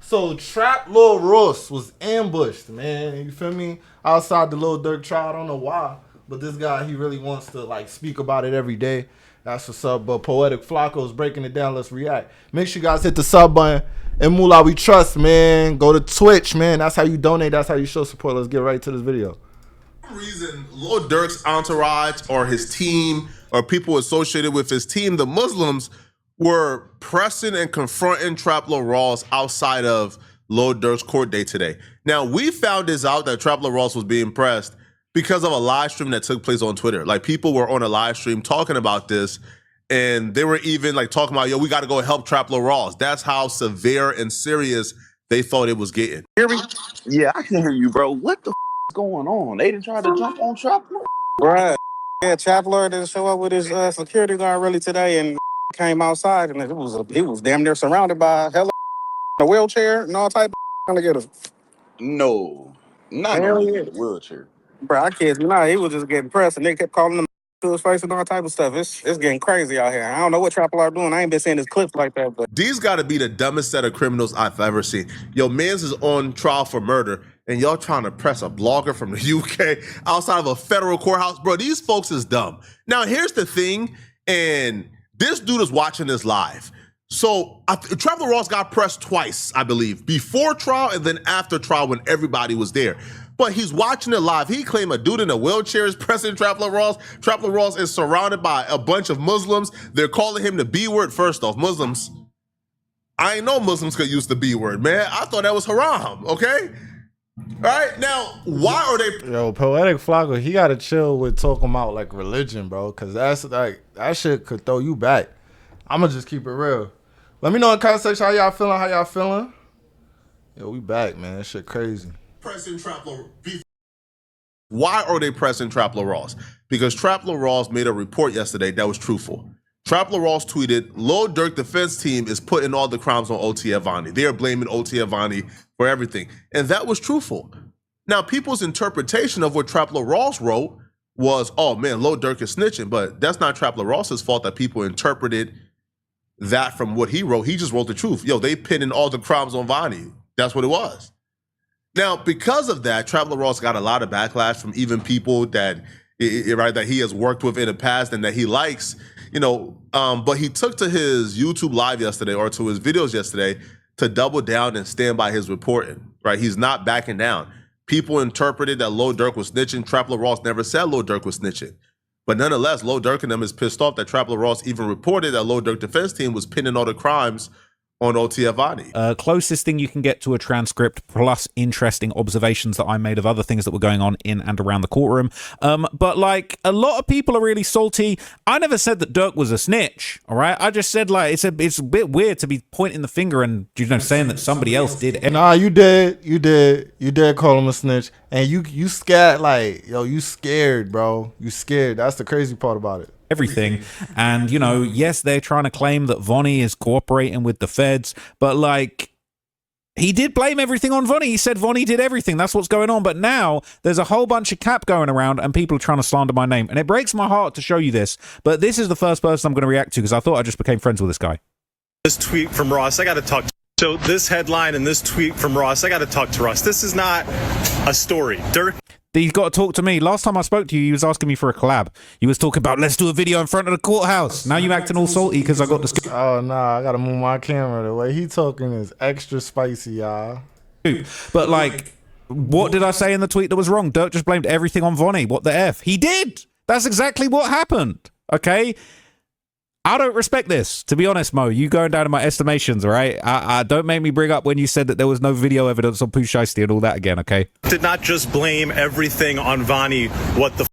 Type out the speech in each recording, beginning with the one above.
So Trap Lil Ross was ambushed, man. You feel me? Outside the Lil Durk trial. I don't know why, but this guy, he really wants to like speak about it every day. That's what's up. But Poetic Flacco's breaking it down. Let's react. Make sure you guys hit the sub button. And Moolah, we trust, man. Go to Twitch, man. That's how you donate. That's how you show support. Let's get right to this video. For some reason, Lil Durk's entourage or his team or people associated with his team, the Muslims, were pressing and confronting Trap Lil Ross outside of Lil Durk's court date today. Now, we found this out that Trap Lil Ross was being pressed because of a live stream that took place on Twitter. Like, people were on a live stream talking about this, and they were even like talking about, yo, we got to go help Trap Lil Ross. That's how severe and serious they thought it was getting. Hear me? Yeah, I can hear you, bro. What the is going on? They didn't try to jump on Trap Lil? Bruh, yeah, Trap Lord didn't show up with his security guard really today and came outside, and he was damn near surrounded by hella a wheelchair and all type of trying to get him. No, not Hell only yeah. the wheelchair. Bro, I kid you not. He was just getting pressed, and they kept calling him to his face and all type of stuff. It's getting crazy out here. I don't know what Trap Lord doing. I ain't been seeing his clips like that, but These got to be the dumbest set of criminals I've ever seen. Yo, mans is on trial for murder, and y'all trying to press a blogger from the UK outside of a federal courthouse. Bro, these folks is dumb. Now, here's the thing, and this dude is watching this live. So Trap Lil Ross got pressed twice, I believe, before trial and then after trial when everybody was there. But he's watching it live. He claimed a dude in a wheelchair is pressing Trap Lil Ross. Trap Lil Ross is surrounded by a bunch of Muslims. They're calling him the B word. First off, Muslims. I ain't know Muslims could use the B word, man. I thought that was haram, okay? All right, now, why are they... Yo, Poetic Flacco, he got to chill with talking about, like, religion, bro, because that's, like, that shit could throw you back. I'm going to just keep it real. Let me know in the comment section how y'all feeling. Yo, we back, man. That shit crazy. Pressing Trap Lil... Why are they pressing Trap Lil Ross? Because Trap Lil Ross made a report yesterday that was truthful. Trap Lil Ross tweeted, Lil Durk defense team is putting all the crimes on OT Avani. They are blaming OT Avani for everything. And that was truthful. Now, people's interpretation of what Trap Lil Ross wrote was, oh man, Lil Durk is snitching. But that's not Trap Lil Ross's fault that people interpreted that from what he wrote. He just wrote the truth. Yo, they pinning all the crimes on Vonnie. That's what it was. Now, because of that, Trap Lil Ross got a lot of backlash from even people that he has worked with in the past and that he likes, you know. But he took to his YouTube live yesterday or to his videos yesterday to double down and stand by his reporting. Right, he's not backing down. People interpreted that Lil Durk was snitching. Trap Lil Ross never said Lil Durk was snitching. But nonetheless, Lil Durk and them is pissed off that Trap Lil Ross even reported that Lil Durk defense team was pinning all the crimes on OT Avani. Closest thing you can get to a transcript plus interesting observations that I made of other things that were going on in and around the courtroom. But like a lot of people are really salty. I never said that Durk was a snitch. All right, I just said like it's a bit weird to be pointing the finger and saying that somebody else did. Nah, you did call him a snitch, and you scared, like, yo, you scared, bro. You scared. That's the crazy part about it. Everything. And, you know, yes, they're trying to claim that Vonnie is cooperating with the feds, but like, he did blame everything on Vonnie. He said Vonnie did everything. That's what's going on. But now there's a whole bunch of cap going around and people are trying to slander my name. And it breaks my heart to show you this, but this is the first person I'm going to react to because I thought I just became friends with this guy. This tweet from Ross, I got to talk to. So this headline and this tweet from Ross, I got to talk to Ross. This is not a story. Durk. He's got to talk to me. Last time I spoke to you, he was asking me for a collab. He was talking about, let's do a video in front of the courthouse. Now you acting all salty because I got the scoop. Oh, nah, I got to move my camera. The way he talking is extra spicy, y'all. But like, what did I say in the tweet that was wrong? Durk just blamed everything on Vonnie. What the F? He did. That's exactly what happened. Okay? I don't respect this, to be honest, Mo. You going down in my estimations, all right? I don't make me bring up when you said that there was no video evidence on Pooh Shiesty and all that again, okay? Did not just blame everything on Vonnie. What the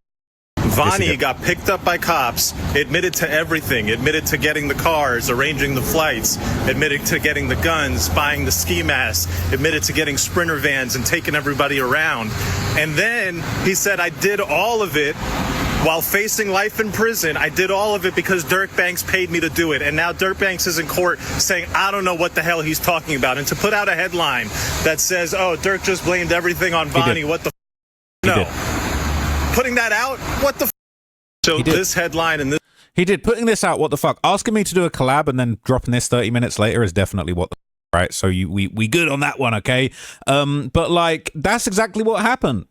Vonnie got picked up by cops, admitted to everything, admitted to getting the cars, arranging the flights, admitted to getting the guns, buying the ski masks, admitted to getting Sprinter vans and taking everybody around. And then he said, I did all of it while facing life in prison. I did all of it because Durk Banks paid me to do it. And now Durk Banks is in court saying, I don't know what the hell he's talking about. And to put out a headline that says, oh, Durk just blamed everything on Vonnie, what the No. Putting that out, what the So this headline and this. He did. Putting this out, what the fuck? Asking me to do a collab and then dropping this 30 minutes later is definitely what the right? So we good on that one, okay? But like that's exactly what happened.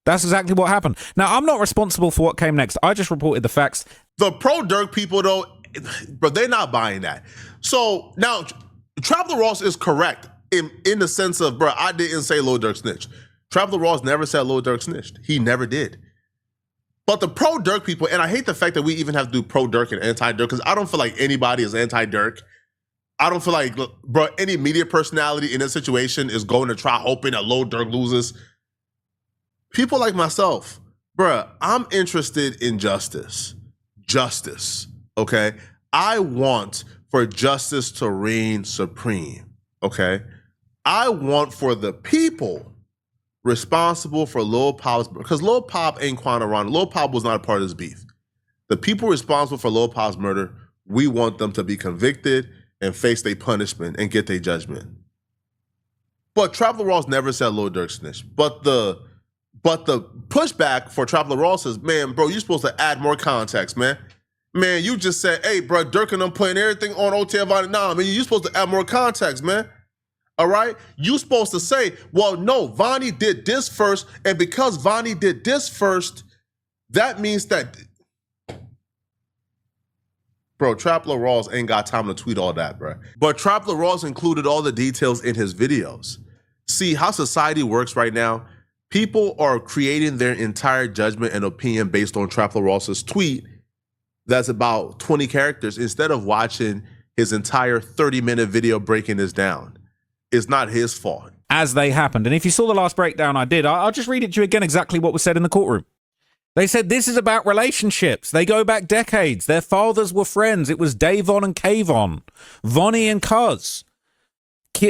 That's exactly what happened. Now I'm not responsible for what came next. I just reported the facts. The pro Durk people though, but they're not buying that. So now Traveler Ross is correct in the sense of, bro, I didn't say Lil Durk snitched. Traveler Ross never said Lil Durk snitched. He never did. But the pro Durk people, and I hate the fact that we even have to do pro Durk and anti Durk, because I don't feel like anybody is anti Durk. I don't feel like, bro, any media personality in this situation is going to try hoping that Lil Durk loses. People like myself, bro, I'm interested in justice. Justice, okay? I want for justice to reign supreme, okay? I want for the people responsible for Lil Pop's, because Lil Pop ain't Quanah Ron. Lil Pop was not a part of this beef. The people responsible for Lil Pop's murder, we want them to be convicted and face their punishment and get their judgment. But Traveler Ross never said Lil Durk snitched. But the pushback for Traveler Ross is, man, bro, you're supposed to add more context, man. Man, you just said, hey, bro, Durk and them putting everything on OTF on it. Nah, man, you're supposed to add more context, man. All right? You supposed to say, well, no, Vonnie did this first, and because Vonnie did this first, that means that... Bro, Traveler Ross ain't got time to tweet all that, bro. But Traveler Ross included all the details in his videos. See, how society works right now, people are creating their entire judgment and opinion based on Traveler Ross's tweet that's about 20 characters instead of watching his entire 30-minute video breaking this down. It's not his fault. As they happened. And if you saw the last breakdown I did, I'll just read it to you again exactly what was said in the courtroom. They said this is about relationships. They go back decades. Their fathers were friends. It was Davon and Kayvon, Vonnie and Cuz.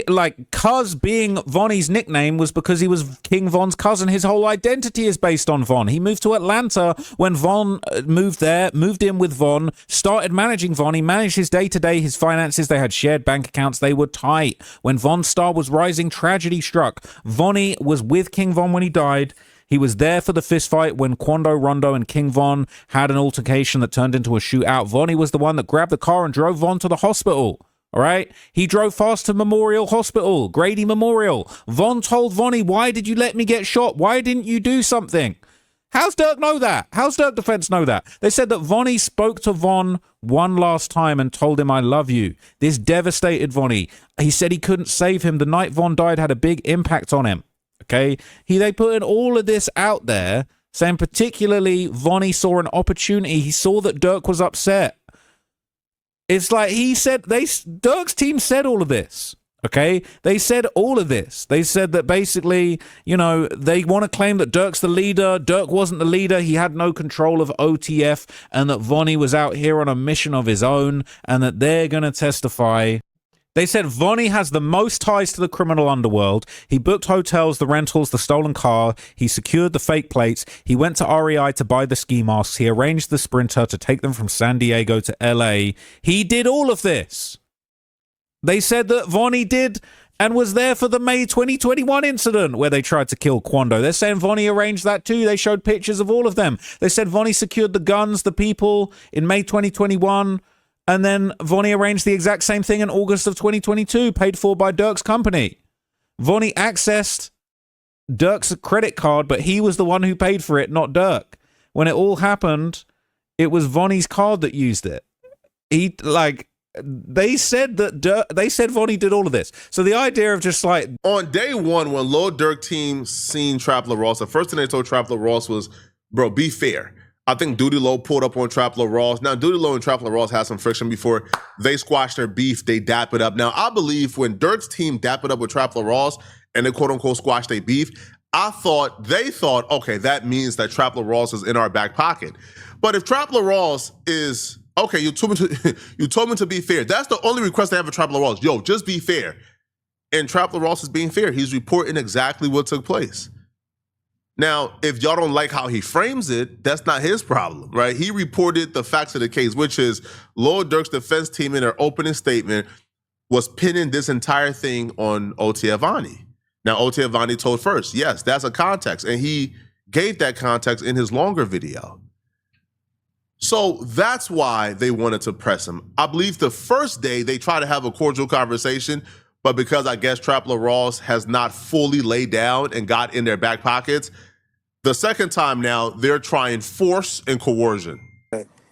Like, Cuz being Vonnie's nickname was because he was King Von's cousin. His whole identity is based on Von. He moved to Atlanta when Von moved there, moved in with Von, started managing Von. He managed his day-to-day, his finances. They had shared bank accounts. They were tight. When Von's star was rising, tragedy struck. Vonnie was with King Von when he died. He was there for the fistfight when Quando Rondo and King Von had an altercation that turned into a shootout. Vonnie was the one that grabbed the car and drove Von to the hospital. All right? He drove fast to Memorial Hospital, Grady Memorial. Von told Vonnie, why did you let me get shot? Why didn't you do something? How's Durk know that? How's Durk Defense know that? They said that Vonnie spoke to Von one last time and told him, I love you. This devastated Vonnie. He said he couldn't save him. The night Von died had a big impact on him. Okay, they put in all of this out there, saying particularly Vonnie saw an opportunity. He saw that Durk was upset. It's like he said, Durk's team said all of this. Okay, they said all of this. They said that basically, you know, they want to claim that Durk's the leader. Durk wasn't the leader. He had no control of OTF, and that Vonnie was out here on a mission of his own, and that they're going to testify. They said Vonnie has the most ties to the criminal underworld. He booked hotels, the rentals, the stolen car. He secured the fake plates. He went to REI to buy the ski masks. He arranged the Sprinter to take them from San Diego to LA. He did all of this. They said that Vonnie did and was there for the May 2021 incident where they tried to kill Quando. They're saying Vonnie arranged that too. They showed pictures of all of them. They said Vonnie secured the guns, the people in May 2021. And then Vonnie arranged the exact same thing in August of 2022, paid for by Durk's company. Vonnie accessed Durk's credit card, but he was the one who paid for it, not Durk. When it all happened, it was Vonnie's card that used it. They said Vonnie did all of this. So the idea of just like... On day one, when Lil Durk team seen Traveler Ross, the first thing they told Traveler Ross was, bro, be fair. I think Duty Low pulled up on Traveler Ross. Now, Duty Low and Traveler Ross had some friction before they squashed their beef. They dap it up. Now, I believe when Durk's team dap it up with Traveler Ross and they quote-unquote squash their beef, they thought, okay, that means that Traveler Ross is in our back pocket. But if Traveler Ross is, okay, you told me to be fair. That's the only request I have of Traveler Ross. Yo, just be fair. And Traveler Ross is being fair. He's reporting exactly what took place. Now, if y'all don't like how he frames it, that's not his problem, right? He reported the facts of the case, which is Lil Durk's defense team in their opening statement was pinning this entire thing on OTF Vonnie. Now, OTF Vonnie told first, yes, that's a context, and he gave that context in his longer video. So that's why they wanted to press him. I believe the first day they tried to have a cordial conversation, but because I guess Trapler Ross has not fully laid down and got in their back pockets, the second time now they're trying force and coercion.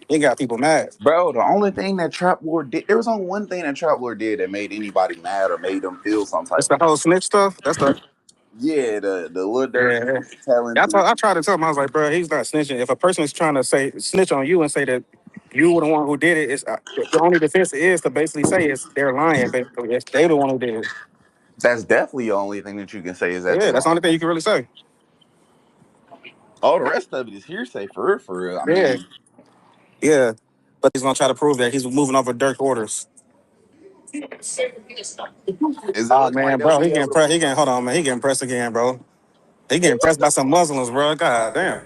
He got people mad. Bro, the only thing that Trap Lord did, there was only one thing that Trap Lord did that made anybody mad or made them feel some It's type the of whole snitch stuff. That's the yeah, the Lil Durk yeah. telling I people. tried to tell him, I was like, bro, he's not snitching. If a person is trying to say snitch on you and say that you were the one who did it, it's the only defense is to basically say it's they're lying. Basically, it's they the one who did it. That's definitely the only thing that you can say is that Yeah, they that's the only lying. thing you can really say. All the rest of it is hearsay for real, for real. I Yeah, mean, yeah. But he's gonna try to prove that he's moving over Dirk orders. is it Oh looking like man, they'll bro, he be getting able to? pressed. He getting hold on, man. He getting pressed again, bro. He getting pressed by some Muslims, bro. God damn.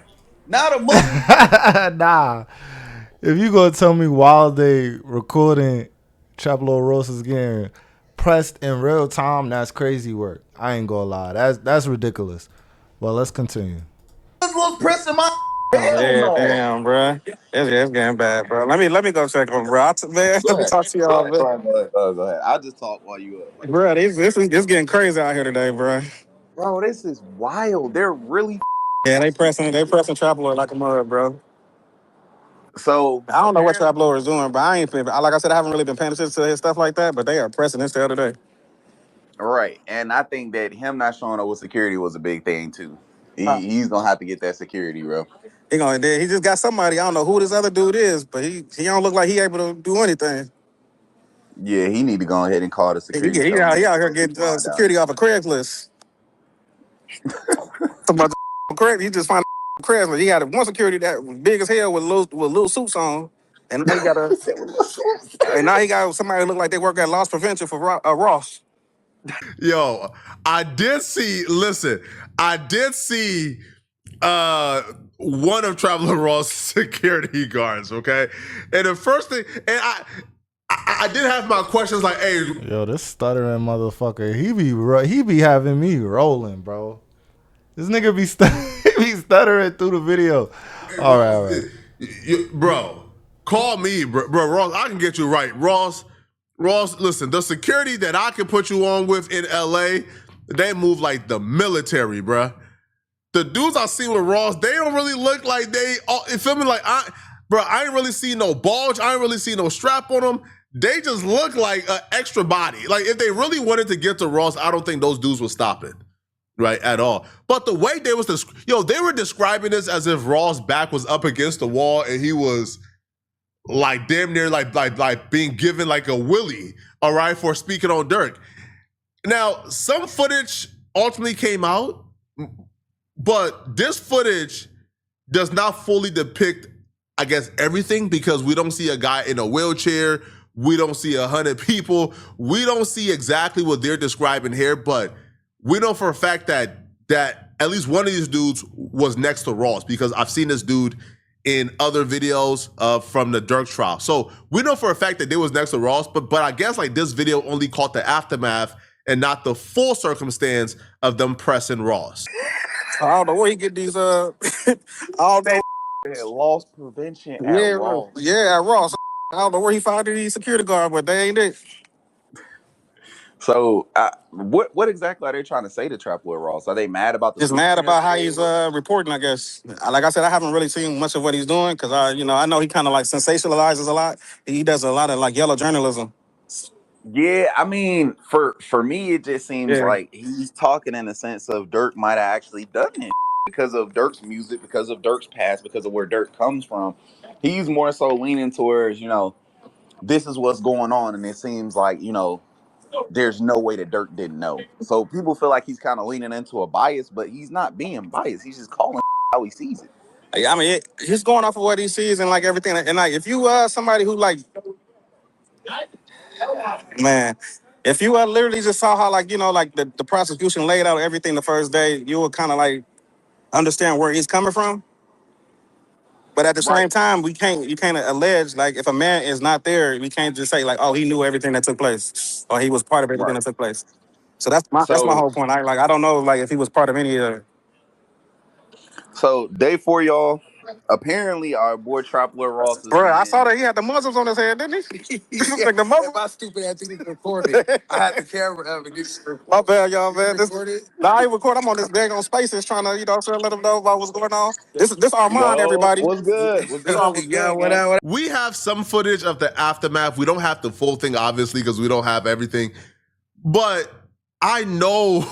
Not a Muslim. Nah. If you gonna tell me while they recording Chapelo Ross is getting pressed in real time, that's crazy work. I ain't gonna lie. That's ridiculous. Well, let's continue. Muslims pressing my Oh hell yeah, no. damn, bro. It's getting bad, bro. Let me go check him, bro. Man, Go let me ahead. talk to Go y'all, ahead. man. Go ahead. I'll just talk while you up. Bro, this is getting crazy out here today, bro. Bro, this is wild. They're really Yeah, they pressing Trap Lord like a mud, bro. so I don't know what apparently Trap Lord is doing, but I ain't been, like I said, I haven't really been paying attention to his stuff like that. But they are pressing this the other day. right. And I think that him not showing up with security was a big thing too. Huh. He's gonna have to get that security, bro. He just got somebody. I don't know who this other dude is, but he don't look like he able to do anything. Yeah, he need to go ahead and call the He, security. he, Tell him out, to he out here go keep getting flying down security off of Craigslist. Talking about Craig, he just found Craigslist. He had one security that was big as hell with little suits on, and now he got a there. and now he got somebody who look like they work at loss prevention for Ross. Yo, I did see one of Traveler Ross' security guards, okay? And the first thing, and I did have my questions like, hey, Yo, this stuttering motherfucker, he be having me rolling, bro. This nigga be he be stuttering through the video. All right. bro, call me, bro, Ross, I can get you right. Ross, listen, the security that I can put you on with in LA, they move like the military, bro. The dudes I see with Ross, they don't really look like you feel me? Like, I ain't really see no bulge. I ain't really see no strap on them. They just look like an extra body. Like, if they really wanted to get to Ross, I don't think those dudes would stop it, right, at all. But the way they were describing this as if Ross' back was up against the wall and he was like damn near like being given like a willy, all right, for speaking on Durk. Now, some footage ultimately came out, but this footage does not fully depict, I guess, everything, because we don't see a guy in a wheelchair. We don't see 100 people. We don't see exactly what they're describing here, but we know for a fact that at least one of these dudes was next to Ross, because I've seen this dude in other videos from the Durk trial. So we know for a fact that they was next to Ross, but I guess like this video only caught the aftermath and not the full circumstance of them pressing Ross. I don't know where he get these I don't know. Loss prevention at Yeah, Ross. yeah, at Ross. I don't know where he found these security guard, but they ain't it. So, what exactly are they trying to say to Trap Lord Ross? Are they mad about the Just suit mad being about how pulled? he's reporting, I guess. Like I said, I haven't really seen much of what he's doing because I know he kind of like sensationalizes a lot. He does a lot of like yellow journalism. Yeah, I mean, for me, it just seems Yeah. like he's talking in the sense of Durk might have actually done it because of Durk's music, because of Durk's past, because of where Durk comes from. He's more so leaning towards, this is what's going on, and it seems like, there's no way that Durk didn't know. So people feel like he's kind of leaning into a bias, but he's not being biased. He's just calling how he sees it. I mean, he's going off of what he sees and like everything. And like, if you somebody who like, man, if you literally just saw how like like the prosecution laid out everything the first day, you would kind of like understand where he's coming from. But at the same Right. time, you can't allege like if a man is not there, we can't just say like, oh, he knew everything that took place or he was part of everything Right. that took place. So that's my So whole point. I don't know like if he was part of any of the day 4, y'all. Apparently, our boy Trapler Ross has Bro, I been. saw that he had the Muslims on his head, didn't he? Like the Muslims. My stupid ass didn't even record it. I had the camera up and just My bad, y'all, man. recorded. Nah, I ain't record. I'm on this bag on Spaces trying to, let them know about what's going on. This Armand, Yo, everybody. what's good? What's good? What's Yeah, good, what gang? up? We have some footage of the aftermath. We don't have the full thing, obviously, because we don't have everything. But I know,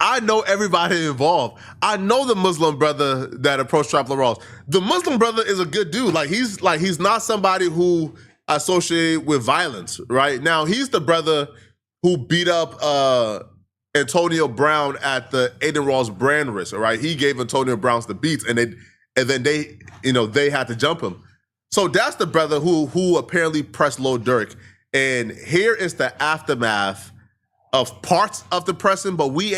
I know everybody involved. I know the Muslim brother that approached Trapler Ross. The Muslim brother is a good dude. He's not somebody who associated with violence, right? Now he's the brother who beat up Antonio Brown at the Aiden Ross brand risk, right? He gave Antonio Brown the beats, and then they had to jump him. So that's the brother who apparently pressed Lil Durk. And here is the aftermath of parts of the pressing, but we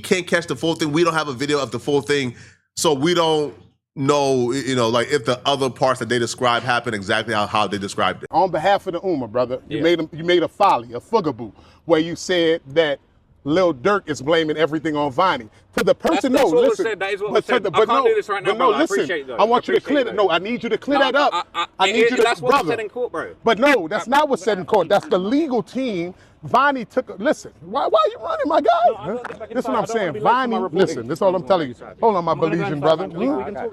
can't catch the full thing. We don't have a video of the full thing, so we don't know, if the other parts that they described happened exactly how they described it. On behalf of the Ummah, brother, you made a folly, a fugaboo, where you said that Lil Durk is blaming everything on Vonnie. To the person, that's what was listen. said. That is what was said. I But can't do this right now, but no, bro. I listen. appreciate that. I want you to appreciate clear that. it. No, I need you to clear that up. I need you to, that's what was brother. said in court, bro. But no, that's not what's said in court. That's the legal team. Vonnie took. Listen, why are you running, my guy? This is what I'm saying. Vonnie, listen. This is all I'm telling you. Hold on, my Belizean brother.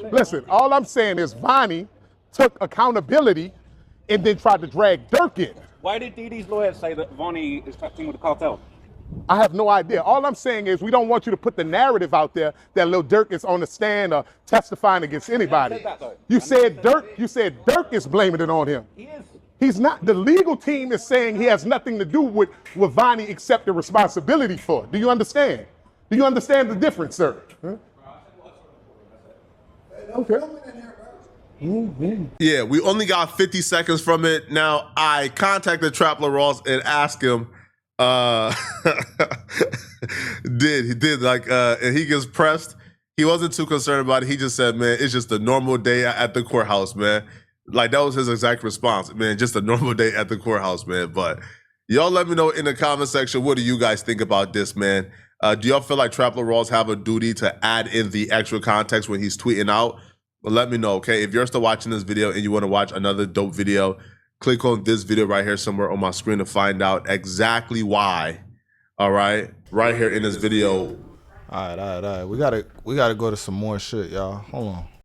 Listen, all I'm saying is Vonnie took accountability and then tried to drag Durk in. Why did DD's lawyers say that Vonnie is touching with the cartel? I have no idea. All I'm saying is we don't want you to put the narrative out there that Lil Durk is on the stand or testifying against anybody. You said Durk is blaming it on him. He is. He's not. The legal team is saying he has nothing to do with Vonnie except the responsibility for it. Do you understand? Do you understand the difference, sir? Huh? Okay. Yeah, we only got 50 seconds from it. Now, I contacted Trapler Ross and asked him, and he gets pressed. He wasn't too concerned about it. He just said, man, it's just a normal day at the courthouse, man. Like, that was his exact response, man, just a normal day at the courthouse, man. But y'all let me know in the comment section, what do you guys think about this, man? Do y'all feel like Trapler Ross have a duty to add in the extra context when he's tweeting out? Well, let me know, okay? If you're still watching this video and you want to watch another dope video, click on this video right here somewhere on my screen to find out exactly why. All right? Right here in this video. All right. We gotta go to some more shit, y'all. Hold on.